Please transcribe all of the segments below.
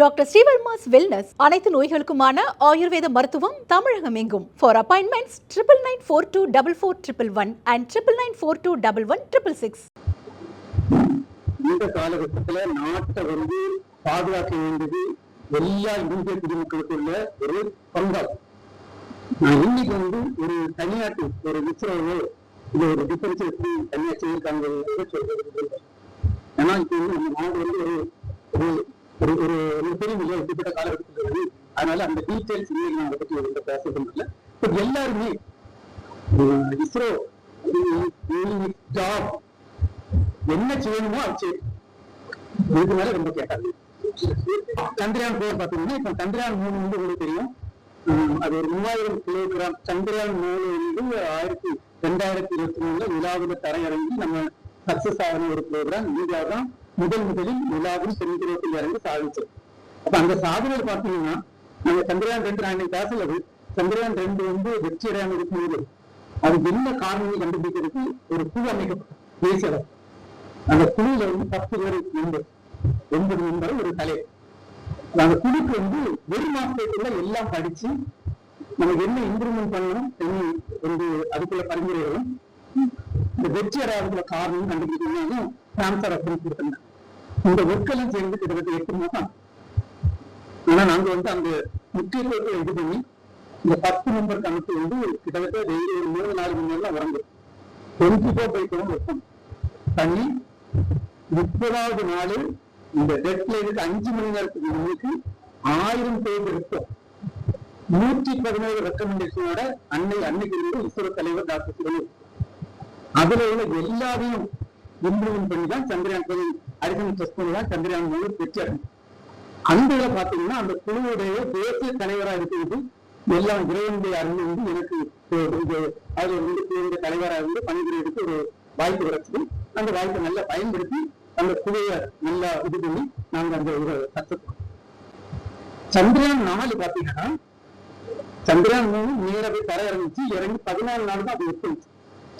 Doctor Srivarma's wellness அனைத்து நோய்களுக்குமான ஆயுர்வேத மருத்துவம் தமிழகம் எங்கும். For appointments 9994244111 and 9994211666. இந்த காலகட்டத்தில் நாட்டை பாதுகாக்க வேண்டியது எல்லா இந்திய குடிமக்களுக்குள்ள ஒரு பங்காகும். நான் இன்னைக்கு ஒரு தனியாட்டு ஒரு இஸ்ரோவோ இது ஒரு டிஃபென்ஸ் எப்படி தனியாக செய்யிருக்காங்க சொல்றது. ஏன்னா இப்போ நம்ம நாடு ஒரு ஒரு ஒரு பெரிய இல்லையா இப்படிப்பட்ட காலகட்டத்தில் அதனால அந்த டீட்டெயில்ஸ் நான் அதை பற்றி பேசுறதுனால இப்போ எல்லாருமே இஸ்ரோ ஜாப் என்ன செய்யணுமோ அது செய்யும். இதுக்கு மேல ரொம்ப கேட்டாங்க. சந்திரயான் 4 பார்த்தீங்கன்னா இப்போ சந்திரயான் 3 உங்களுக்கு தெரியும். அது ஒரு 3000 கிலோகிராம். சந்திரயான் 3 2023 நிலாவில் தரையிறங்கி நம்ம சக்சஸ் ஆகின ஒரு ப்ரோக்ராம். இந்தியா தான் முதலில் நிலாவில் சென்கிரத்தில் இறங்கி சாதிச்சோம். அப்ப அந்த சாதனை பார்த்தீங்கன்னா நம்ம சந்திரயான் 2 நான் பேசலது. சந்திரயான் 2 வெற்றி அடையாமல் இருக்கும்போது அது என்ன காரணம் கண்டுபிடிக்கிறதுக்கு ஒரு குழு அமைக்கப்பட்டது தேசிய அளவு. அந்த குழுல 10 பேர் மெம்பர் 9 மெம்பர் ஒரு தலைவர். அந்த குழுக்கு ஒரு மாசத்துக்குள்ள எல்லாம் படிச்சு நமக்கு என்ன இம்ப்ரூவ்மெண்ட் பண்ணணும் அதுக்குள்ள பரிந்துரைகளும் இந்த வெற்றி அடையாளத்துல காரணம் கண்டுபிடிக்கணும் டிரான்ஸ்ஃபர் அப்படின்னு கொடுத்தாங்க. இந்த ஒர்க்கெல்லாம் சேர்ந்து கிட்டத்தட்ட 8 மாசம். ஆனா நாங்க அந்த முக்கியத்துவத்தை இது பண்ணி இந்த 10 மெம்பர் கமிட்டி கிட்டத்தட்ட டெய்லி ஒரு 3-4 மணி நேரம் வரங்க 24/7 ஒர்க் பண்ணி 30வது நாள் இந்த டெட்லைனுக்கு 5 மணி நேரத்துக்கு முன்னுக்கு 1000 பேர் இருக்கும். 117 ரெக்கமெண்டேஷனோட அன்னைக்கு இஸ்ரோ தலைவர் டாக்டர் சிவன் அதுல உள்ள எல்லாரையும் இம்ப்ரூவ்மெண்ட் பண்ணி தான் சந்திரயான் அடிஷனல் டெஸ்ட் பண்ணி தான் சந்திரயான் 3 வெற்றி அடையும். அந்த இதுல பாத்தீங்கன்னா அந்த குழுவுடைய தேசிய தலைவராக இருக்கிறது எல்லாம் இறைவனுடைய அருள் எனக்கு அது குழுவுடைய தலைவராக பணிபுரியறதுக்கு ஒரு வாய்ப்பு கிடைச்சது. அந்த வாய்ப்பை நல்லா பயன்படுத்தி அந்த குழுவை நல்லா இது பண்ணி நாங்க அந்த ஒரு கற்றுக்கோம். சந்திரயான் 4 பாத்தீங்கன்னா சந்திரயான் 3 நேரவே தரையிறங்கிச்சு. இறங்கி 14 நாள் தான் அது எடுத்துச்சு.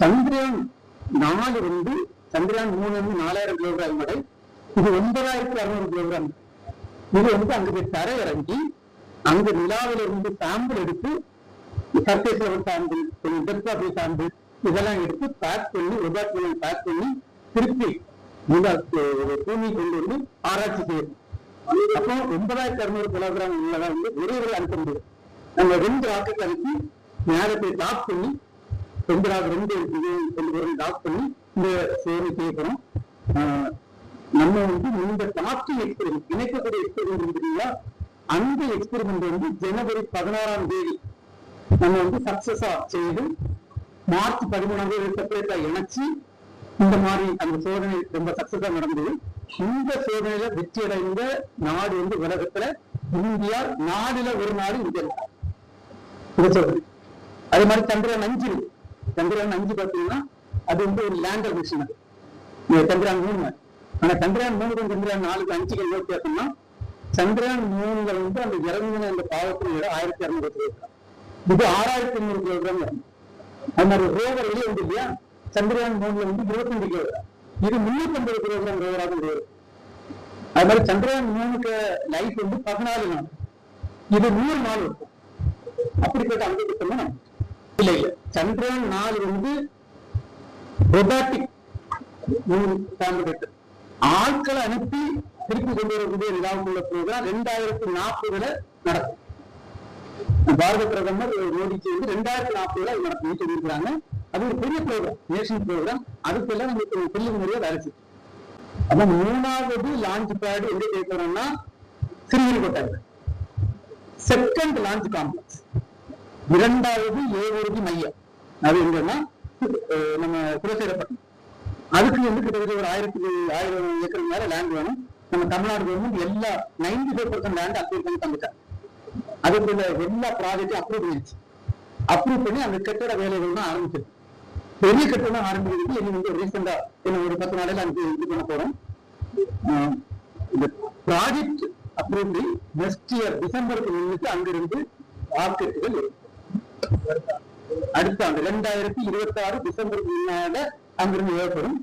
சந்திரயான் 4 சந்திரயான் 3 4000 கிலோகிராம் வரை. இது 9600 கிலோகிராம். இது அங்க போய் தரையிறங்கி அங்க நிலாவில சாம்பிள் எடுத்து surface level sample depth of sample இதெல்லாம் எடுத்து பேக் பண்ணி பேக் பண்ணி திருப்பி பூமி கொண்டு ஆராய்ச்சி செய்யணும். அப்போ 9600 கிலோகிராம் உள்ளதான் ஒரே அனுப்ப முடியும். நம்ம 2 ராக்கெட் அனுப்பி நேரத்தை டாப் பண்ணி 2 டாப் பண்ணி இந்த சேவை செய்யப்படும். நம்ம இந்த டாஸ்டிங் எக்ஸ்பெரிமெண்ட் இணைக்கக்கூடிய எக்ஸ்பெரிமெண்ட் இருக்குங்களா, அந்த எக்ஸ்பெரிமெண்ட் ஜனவரி 16ஆம் தேதி நம்ம சக்சஸா செய்து மார்ச் 13ஆம் தேதி செப்பரேட்டா இணைச்சு இந்த மாதிரி அந்த சோதனை ரொம்ப சக்சஸா நடந்தது. இந்த சோதனையில வெற்றி அடைந்த நாடு உலகத்துல இந்தியா. நாடுல ஒரு நாடு இந்தியா. அதே மாதிரி சந்திரயான் 5 பாத்தீங்கன்னா அது ஒரு லேண்டர் மிஷின். அது சந்திரயான் 3. ஆனா சந்திரயான் 3 சந்திரயான் 4 5 வித்தியாசம்னா சந்திரயான் 3 அந்த இறங்கின அந்த பாவத்தின் 1600 கிலோகிராம். இது 6500 கிலோகிராம் இறங்கும். அது மாதிரி ரோவர் வெளியே இல்லையா, சந்திரயான் 3 25 கிலோகிராம். இது 350 கிலோகிராம் ரோவராக வருது. அது மாதிரி சந்திரயான் 3 லைஃப் 14 நாள். இது 100 நாள் இருக்கும். அப்படிப்பட்ட அந்த திட்டமா இல்ல சந்திரயான் 4 ரொபாட்டிக் ஆட்களை அனுப்பி திருப்பி கொண்டு வரக்கூடிய நிலாவுக்குள்ள ப்ரோக்ராம் 2040 நடக்கும். பாரத பிரதமர் மோடி 2040 நடக்கும் சொல்லியிருக்கிறாங்க. அது ஒரு பெரிய ப்ரோக்ராம், நேஷனல் ப்ரோக்ராம். அதுக்கெல்லாம் நமக்கு செல்லும் முறையா வேலை செய்யும். அப்ப 3வது லான்ச் பேடு எங்க கேட்கிறோம்னா ஸ்ரீஹரிகோட்டாவில். செகண்ட் லான்ச் காம்ப்ளெக்ஸ் 2வது ஏவூர்தி மையம். அது எங்கன்னா நம்ம குலசேரப்பட்டினம். அதுக்கு கிட்டத்தட்ட ஒரு 1000 ஏக்கர் மேல லேண்ட் வேணும். நம்ம தமிழ்நாடு கவர்மெண்ட் எல்லா 95% லேண்ட் அப்ரூவ் பண்ணி தந்துட்டாங்க. அதுக்குள்ள எல்லா ப்ராஜெக்டும் அப்ரூவ் பண்ணிடுச்சு. அப்ரூவ் பண்ணி அந்த கட்டட வேலைகள் தான் ஆரம்பிச்சிருக்கு. பெரிய கட்டடம் ஆரம்பிக்கிறது இன்னும் ரீசெண்டா ஒரு 10 நாளையில அங்கே இது பண்ண போறோம். இந்த ப்ராஜெக்ட் அப்ரூவ் நெக்ஸ்ட் இயர் டிசம்பருக்கு முன்னுக்கு அங்கிருந்து ராக்கெட்டுகள் அடுத்த ஆண்டு 2026 டிசம்பருக்கு முன்னால அங்கிருந்து ஏற்படும்.